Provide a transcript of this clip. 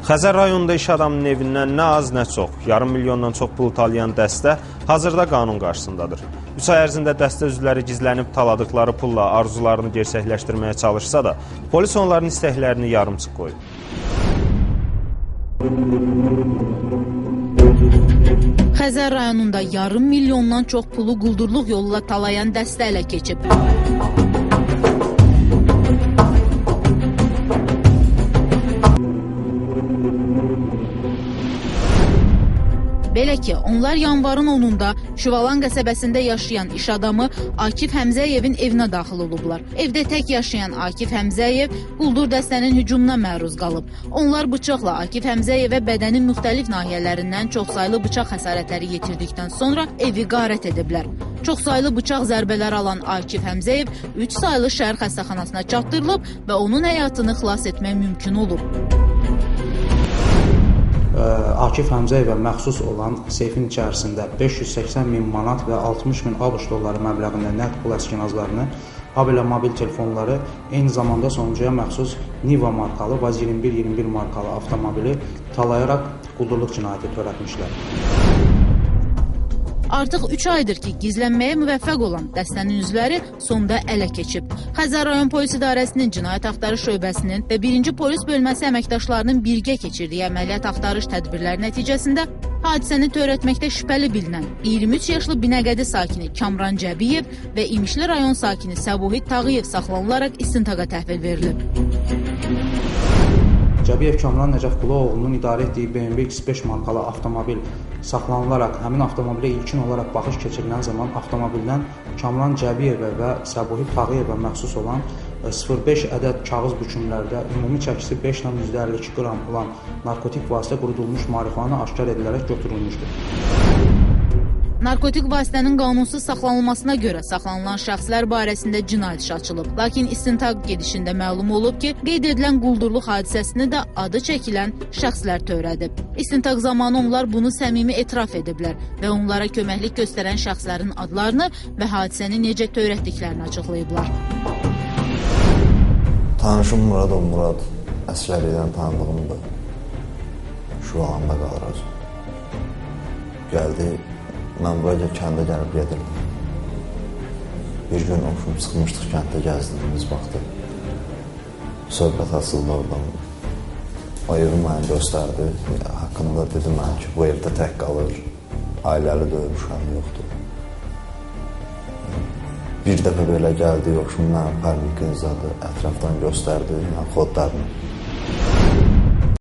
Xəzər rayonunda iş adamının evindən nə az, nə çox, yarım milyondan çox pul talayan dəstə hazırda qanun qarşısındadır. 3 ay ərzində dəstə üzvləri gizlənib taladıqları pulla arzularını gerçəkləşdirməyə çalışsa da, polis onların istəklərini yarımçıq qoyub. Xəzər rayonunda yarım milyondan çox pulu quldurluq yolla talayan dəstə ələ keçib. Belə ki, onlar yanvarın 10-da Şüvalan qəsəbəsində yaşayan iş adamı Akif Həmzəyevin evinə daxil olublar. Evdə tək yaşayan Akif Həmzəyev quldur dəstənin hücumuna məruz qalıb. Onlar bıçaqla Akif Həmzəyevə bədənin müxtəlif nahiyələrindən çoxsaylı bıçaq xəsarətləri yetirdikdən sonra evi qarət ediblər. Çoxsaylı bıçaq zərbələri alan Akif Həmzəyev 3 saylı şəhər xəstəxanasına çatdırılıb və onun həyatını xilas etmək mümkün olub. Akif Həmzəyevə məxsus olan seyfin içərisində 580 min manat və 60 min ABŞ dolları məbləğində nəqd pul əskinazlarını, habelə mobil telefonları, eyni zamanda sonuncuya məxsus Niva markalı, Vaz 21-21 markalı avtomobili talayaraq quldurluq cinayəti törətmişlər. Artıq 3 aydır ki, gizlənməyə müvəffəq olan dəstənin üzvləri sonda ələ keçib. Xəzər rayon polis idarəsinin cinayət axtarış şöbəsinin və 1-ci polis bölməsi əməkdaşlarının birgə keçirdiyi əməliyyat axtarış tədbirləri nəticəsində hadisəni törətməkdə şübhəli bilinən 23 yaşlı Binəqədi sakini Kamran Cəbiyev və İmişli rayon sakini Səbuhid Tağıyev saxlanılaraq istintaqa təhvil verilib. Cəbiyev Kamran Nəcəfquluoğlunun idarə etdiyi BMW X5 markalı avtomobil saxlanılaraq həmin avtomobilə ilkin olaraq baxış keçirilən zaman avtomobildən Kamran Cəbiyevə və Səbuhid Tağıyevə məxsus olan 0,5 ədəd kağız bükümlərdə ümumi çəkisi 5,52 qram olan narkotik vasitə qurudulmuş marixuana aşkar edilərək götürülmüşdür. Narkotik vasitənin qanunsuz saxlanılmasına görə saxlanılan şəxslər barəsində cinayət işi açılıb. Lakin istintaq gedişində məlum olub ki, qeyd edilən quldurluq hadisəsini də adı çəkilən şəxslər törədib. İstintaq zamanı onlar bunu səmimi etiraf ediblər və onlara köməklik göstərən şəxslərin adlarını və hadisəni necə törətdiklərini açıqlayıblar. Tanışım Muradov Murad, əsgərlikdən tanıdığımdır. Şüvalanda qalır. Gəldi. Mən buraya kəndə gəlib gedirdim. Bir gün oxum çıxmışdıq, kəndə gəzdiyimiz vaxtı. Söhbət asıldı oradan. O evi mənə göstərdi. Haqqında dedi mən ki, bu evdə tək qalır. Ailəli döyür, uşağı yoxdur. Bir dəfə belə gəldi, yoxum mənə parmik zadı ətrafdan göstərdi, xodlarını.